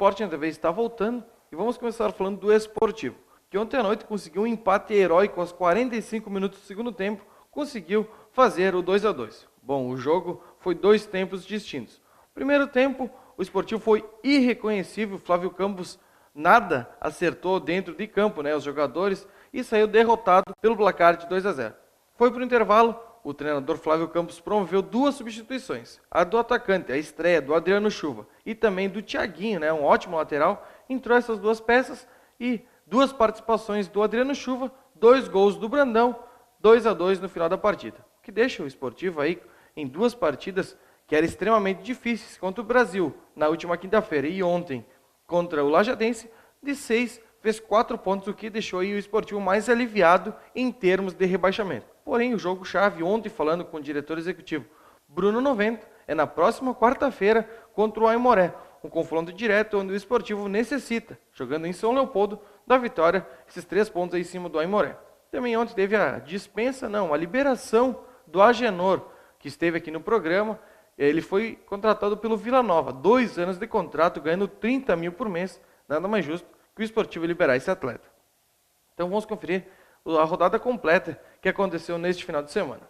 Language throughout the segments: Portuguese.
Sport na TV está voltando e vamos começar falando do Esportivo, que ontem à noite conseguiu um empate heróico aos 45 minutos do segundo tempo, conseguiu fazer o 2-2. Bom, o jogo foi 2 tempos distintos. Primeiro tempo, o Esportivo foi irreconhecível, Flávio Campos nada acertou dentro de campo, os jogadores, e saiu derrotado pelo placar de 2-0. Foi para o intervalo, o treinador Flávio Campos promoveu 2 substituições, a do atacante, a estreia do Adriano Chuva, e também do Thiaguinho, um ótimo lateral, entrou essas 2 peças e 2 participações do Adriano Chuva, 2 gols do Brandão, 2-2 no final da partida, o que deixa o Esportivo aí em 2 partidas que eram extremamente difíceis contra o Brasil na última quinta-feira e ontem contra o Lajadense, de 6 fez 4 pontos, o que deixou aí o Esportivo mais aliviado em termos de rebaixamento. Porém, o jogo-chave, ontem falando com o diretor executivo Bruno Novento, é na próxima quarta-feira contra o Aimoré, um confronto direto onde o Esportivo necessita, jogando em São Leopoldo, da vitória, esses 3 pontos aí em cima do Aimoré. Também ontem teve a dispensa, a liberação do Agenor, que esteve aqui no programa. Ele foi contratado pelo Vila Nova, 2 anos de contrato, ganhando 30 mil por mês, nada mais justo que o Esportivo liberar esse atleta. Então vamos conferir a rodada completa que aconteceu neste final de semana.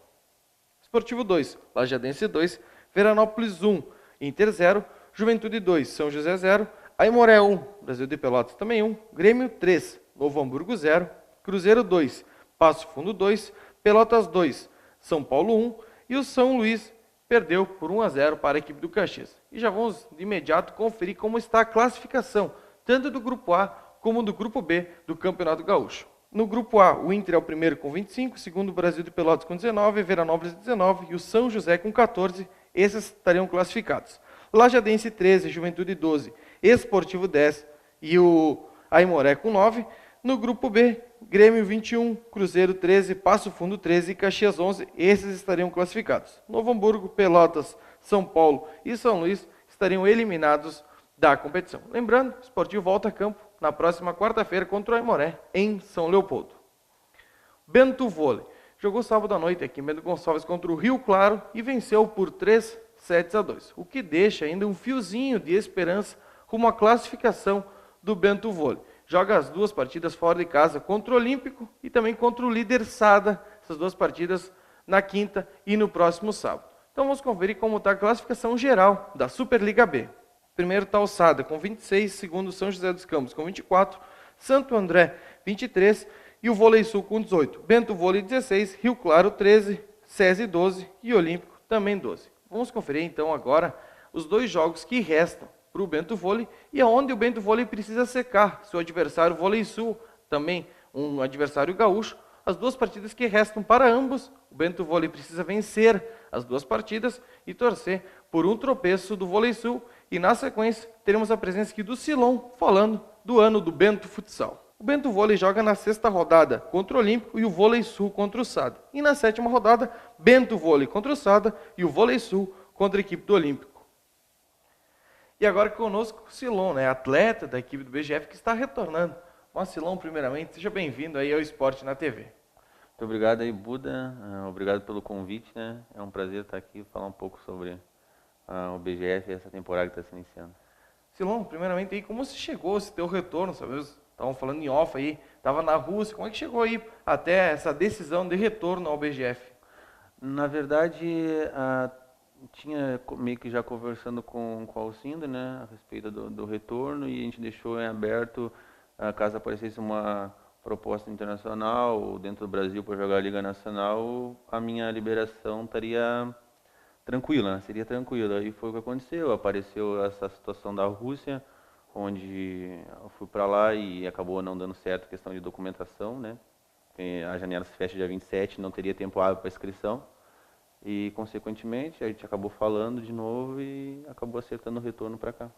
Esportivo 2, Lajadense 2, Veranópolis 1, Inter 0, Juventude 2, São José 0, Aimoré 1, Brasil de Pelotas também 1, Grêmio 3, Novo Hamburgo 0, Cruzeiro 2, Passo Fundo 2, Pelotas 2, São Paulo 1 e o São Luís perdeu por 1-0 para a equipe do Caxias. E já vamos de imediato conferir como está a classificação, tanto do Grupo A como do Grupo B do Campeonato Gaúcho. No Grupo A, o Inter é o primeiro com 25, segundo o Brasil de Pelotas com 19, Veranópolis 19 e o São José com 14, esses estariam classificados. Lajadense 13, Juventude 12, Esportivo 10 e o Aimoré com 9. No Grupo B, Grêmio 21, Cruzeiro 13, Passo Fundo 13 e Caxias 11, esses estariam classificados. Novo Hamburgo, Pelotas, São Paulo e São Luís estariam eliminados da competição. Lembrando, o Esportivo volta a campo na próxima quarta-feira contra o Aimoré, em São Leopoldo. Bento Vôlei jogou sábado à noite aqui em Bento Gonçalves contra o Rio Claro e venceu por 3-2, o que deixa ainda um fiozinho de esperança rumo à classificação do Bento Vôlei. Joga as 2 partidas fora de casa contra o Olímpico e também contra o líder Sada, essas 2 partidas na quinta e no próximo sábado. Então vamos conferir como está a classificação geral da Superliga B. Primeiro está o Sada com 26, segundo São José dos Campos com 24, Santo André 23 e o Vôlei Sul com 18. Bento Vôlei 16, Rio Claro 13, SESI 12 e Olímpico também 12. Vamos conferir então agora os 2 jogos que restam para o Bento Vôlei e aonde o Bento Vôlei precisa secar seu adversário Vôlei Sul, também um adversário gaúcho. As 2 partidas que restam para ambos, o Bento Vôlei precisa vencer as 2 partidas e torcer por um tropeço do Vôlei Sul. E na sequência teremos a presença aqui do Silon falando do ano do Bento Futsal. O Bento Vôlei joga na 6ª rodada contra o Olímpico e o Vôlei Sul contra o Sada. E na 7ª rodada, Bento Vôlei contra o Sada e o Vôlei Sul contra a equipe do Olímpico. E agora conosco o Silon, atleta da equipe do BGF que está retornando. Mas Silon, primeiramente, seja bem-vindo aí ao Esporte na TV. Muito obrigado aí, Buda. Obrigado pelo convite, É um prazer estar aqui e falar um pouco sobre o BGF e essa temporada que está se iniciando. Silon, primeiramente aí, como você chegou, esse teu retorno, estavam falando em off aí, estava na Rússia, como é que chegou aí até essa decisão de retorno ao BGF? Na verdade, tinha meio que já conversando com o Alcindo, a respeito do retorno, e a gente deixou em aberto, caso aparecesse uma proposta internacional dentro do Brasil para jogar a Liga Nacional, a minha liberação estaria tranquila, seria tranquila. E foi o que aconteceu, apareceu essa situação da Rússia, onde eu fui para lá e acabou não dando certo a questão de documentação, A janela se fecha dia 27, não teria tempo hábil para inscrição. E, consequentemente, a gente acabou falando de novo e acabou acertando o retorno para cá.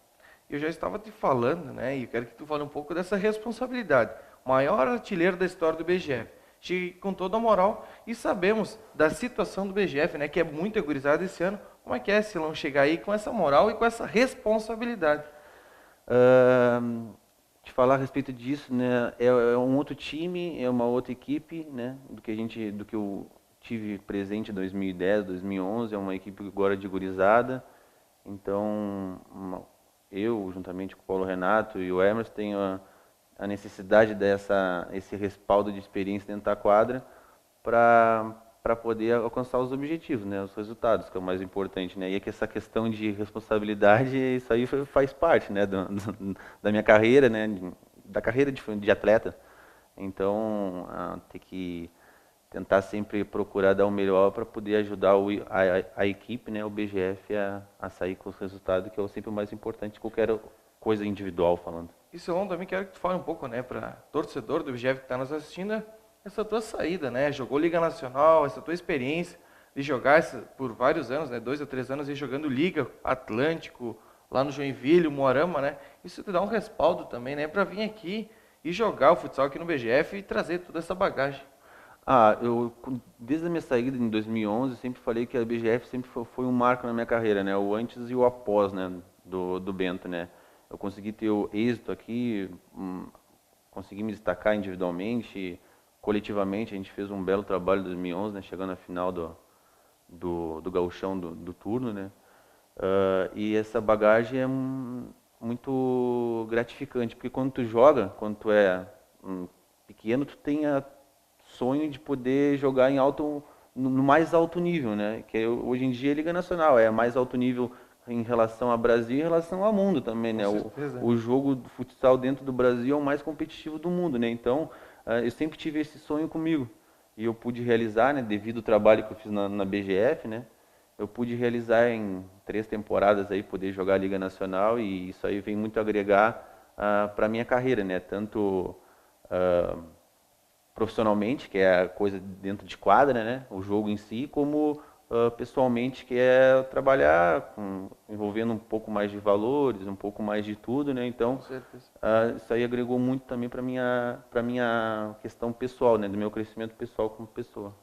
Eu já estava te falando, e eu quero que tu fale um pouco dessa responsabilidade. O maior artilheiro da história do BGF. Chega com toda a moral e sabemos da situação do BGF, que é muito agorizada esse ano. Como é que é, Silão, chegar aí com essa moral e com essa responsabilidade? Te falar a respeito disso, é um outro time, é uma outra equipe, do que eu tive presente em 2010, 2011, é uma equipe agora de gurizada. Então, eu, juntamente com o Paulo Renato e o Emerson, tenho a necessidade esse respaldo de experiência dentro da quadra para poder alcançar os objetivos, né, os resultados, que é o mais importante, né, e é que essa questão de responsabilidade, isso aí faz parte, né, da minha carreira, né, da carreira de atleta. Então, tem que tentar sempre procurar dar o melhor para poder ajudar a equipe, né, o BGF a sair com os resultados, que é sempre o mais importante de qualquer coisa individual falando. E Silão, também quero que tu fale um pouco, né, para torcedor do BGF que está nos assistindo, essa tua saída, né, jogou Liga Nacional, essa tua experiência de jogar por vários anos, né, 2 ou 3 anos aí jogando Liga, Atlântico, lá no Joinville, Moarama, né, isso te dá um respaldo também, né, para vir aqui e jogar o futsal aqui no BGF e trazer toda essa bagagem. Desde a minha saída em 2011, sempre falei que a BGF sempre foi um marco na minha carreira, né? O antes e o após, né? Do Bento, né? Eu consegui ter o êxito aqui, consegui me destacar individualmente, coletivamente. A gente fez um belo trabalho em 2011, né? Chegando à final do gauchão do turno, né? E essa bagagem é muito gratificante, porque quando tu joga, quando tu é pequeno, tu tem sonho de poder jogar no mais alto nível, né? Que hoje em dia é Liga Nacional, é mais alto nível em relação ao Brasil e em relação ao mundo também, né? O jogo do futsal dentro do Brasil é o mais competitivo do mundo, né? Então, eu sempre tive esse sonho comigo e eu pude realizar, né? Devido ao trabalho que eu fiz na BGF, né? Eu pude realizar em 3 temporadas aí, poder jogar a Liga Nacional e isso aí vem muito agregar para a minha carreira, né? Tanto profissionalmente, que é a coisa dentro de quadra, né? O jogo em si, como pessoalmente, que é trabalhar envolvendo um pouco mais de valores, um pouco mais de tudo, né? Então, isso aí agregou muito também para minha questão pessoal, né? Do meu crescimento pessoal como pessoa.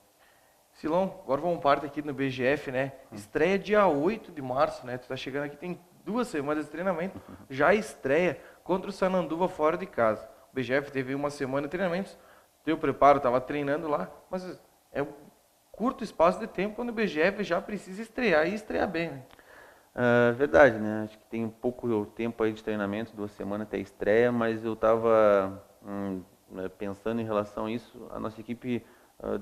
Silão, agora vamos parte aqui no BGF, né? Estreia dia 8 de março, né? Tu tá chegando aqui, tem 2 semanas de treinamento, já estreia contra o Sananduva fora de casa. O BGF teve uma semana de treinamentos, teu preparo, estava treinando lá, mas é um curto espaço de tempo quando o BGF já precisa estrear e estrear bem, né? Verdade, né? Acho que tem pouco tempo aí de treinamento, 2 semanas até a estreia, mas eu estava pensando em relação a isso, a nossa equipe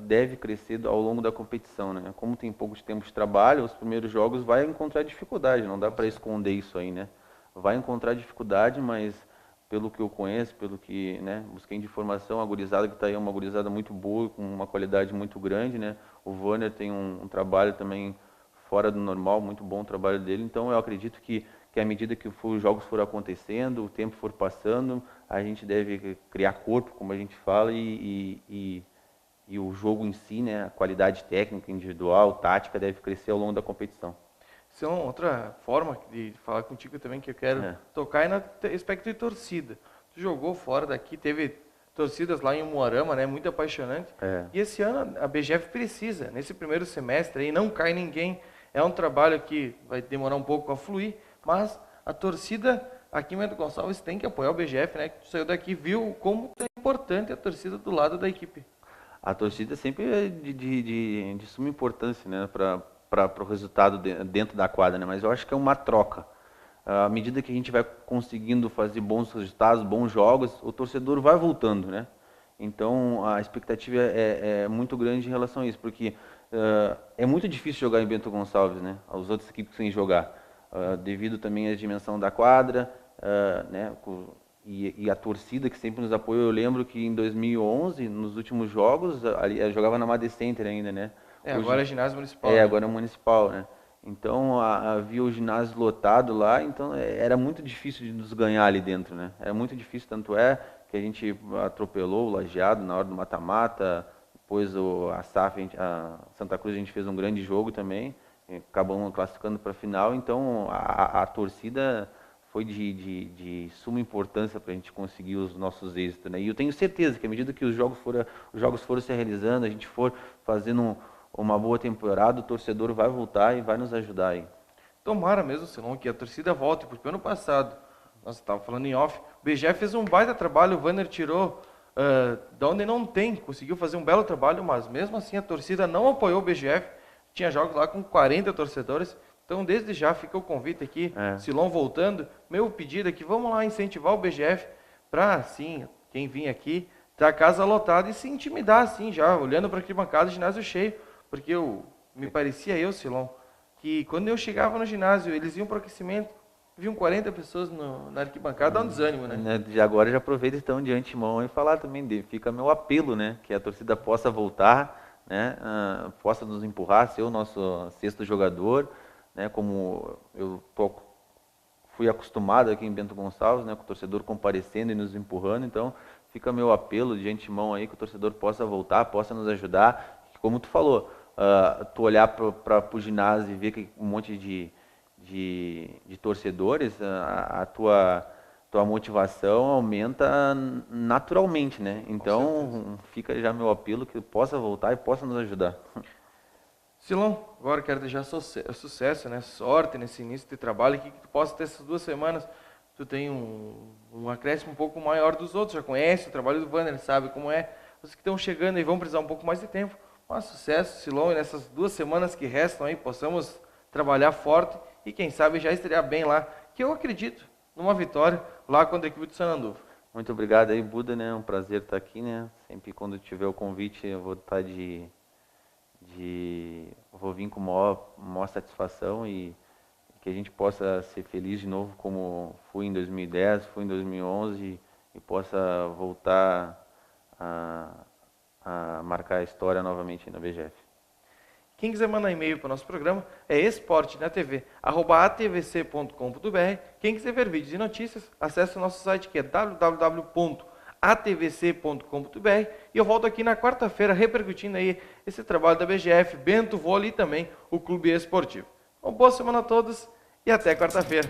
deve crescer ao longo da competição, né? Como tem pouco tempo de trabalho, os primeiros jogos vai encontrar dificuldade, não dá para esconder isso aí, né? Vai encontrar dificuldade, mas pelo que eu conheço, pelo que, né, busquei de informação, a gurizada que está aí é uma gurizada muito boa, com uma qualidade muito grande, né? O Werner tem um trabalho também fora do normal, muito bom o trabalho dele, então eu acredito que à medida que os jogos forem acontecendo, o tempo for passando, a gente deve criar corpo, como a gente fala, e o jogo em si, né, a qualidade técnica, individual, tática, deve crescer ao longo da competição. Isso é uma outra forma de falar contigo também que eu quero tocar é na aspecto de torcida. Tu jogou fora daqui, teve torcidas lá em Umuarama, né, muito apaixonante. E esse ano a BGF precisa, nesse primeiro semestre aí não cai ninguém. É um trabalho que vai demorar um pouco a fluir, mas a torcida aqui em Bento Gonçalves tem que apoiar o BGF, né? Tu saiu daqui, viu como é importante a torcida do lado da equipe. A torcida sempre é de suma importância, né, para o resultado dentro da quadra, né? Mas eu acho que é uma troca. À medida que a gente vai conseguindo fazer bons resultados, bons jogos, o torcedor vai voltando, né? Então a expectativa é muito grande em relação a isso, porque é muito difícil jogar em Bento Gonçalves, né? As outras equipes sem jogar, devido também à dimensão da quadra, né? E a torcida que sempre nos apoiou. Eu lembro que em 2011, nos últimos jogos, ali, jogava na Made Center ainda, né? Agora é ginásio municipal. Né? Agora é municipal, né? Então havia o ginásio lotado lá, então era muito difícil de nos ganhar ali dentro, né? Era muito difícil, tanto é que a gente atropelou o Lajeado na hora do mata-mata, depois a SAF, a Santa Cruz, a gente fez um grande jogo também, acabamos classificando para a final, então a torcida foi de suma importância para a gente conseguir os nossos êxitos, né? E eu tenho certeza que à medida que os jogos foram se realizando, a gente for fazendo uma boa temporada, o torcedor vai voltar e vai nos ajudar aí. Tomara mesmo, Silão, que a torcida volte, porque ano passado, nós estávamos falando em off, o BGF fez um baita trabalho, o Werner tirou da onde não tem, conseguiu fazer um belo trabalho, mas mesmo assim a torcida não apoiou o BGF, tinha jogos lá com 40 torcedores, Então, desde já, fica o convite aqui, É. Silon voltando, meu pedido é que vamos lá incentivar o BGF para, assim, quem vir aqui, ter a casa lotada e se intimidar, assim, já, olhando para a arquibancada, ginásio cheio, porque me parecia Silon, que quando eu chegava no ginásio, eles iam para o aquecimento, viam 40 pessoas na arquibancada, dá um desânimo, né? De agora já aproveito então de antemão e falar também fica meu apelo, né, que a torcida possa voltar, né, possa nos empurrar, ser o nosso sexto jogador, né, como fui acostumado aqui em Bento Gonçalves, né, com o torcedor comparecendo e nos empurrando, então fica meu apelo de antemão aí que o torcedor possa voltar, possa nos ajudar, como tu falou, tu olhar para o ginásio e ver que um monte de torcedores, a tua motivação aumenta naturalmente, né? Então fica já meu apelo que possa voltar e possa nos ajudar. Silon, agora quero desejar sucesso, né? Sorte nesse início de trabalho, que tu possa ter essas 2 semanas. Tu tem um acréscimo um pouco maior dos outros, já conhece o trabalho do Wanner, sabe como é. Vocês que estão chegando e vão precisar um pouco mais de tempo. Mas sucesso, Silon, e nessas 2 semanas que restam aí, possamos trabalhar forte e quem sabe já estrear bem lá, que eu acredito numa vitória lá contra a equipe do Sananduva. Muito obrigado aí, Buda, né? Um prazer estar aqui, né? Sempre quando tiver o convite eu vou estar vou vir com maior satisfação e que a gente possa ser feliz de novo como fui em 2010, fui em 2011 e possa voltar a marcar a história novamente na BGF. Quem quiser mandar e-mail para o nosso programa é esportenatv@atvc.com.br. Quem quiser ver vídeos e notícias, acesse o nosso site que é www.atvc.com.br. E eu volto aqui na quarta-feira repercutindo aí esse trabalho da BGF, Bento Vôlei e também o Clube Esportivo. Uma boa semana a todos e até quarta-feira.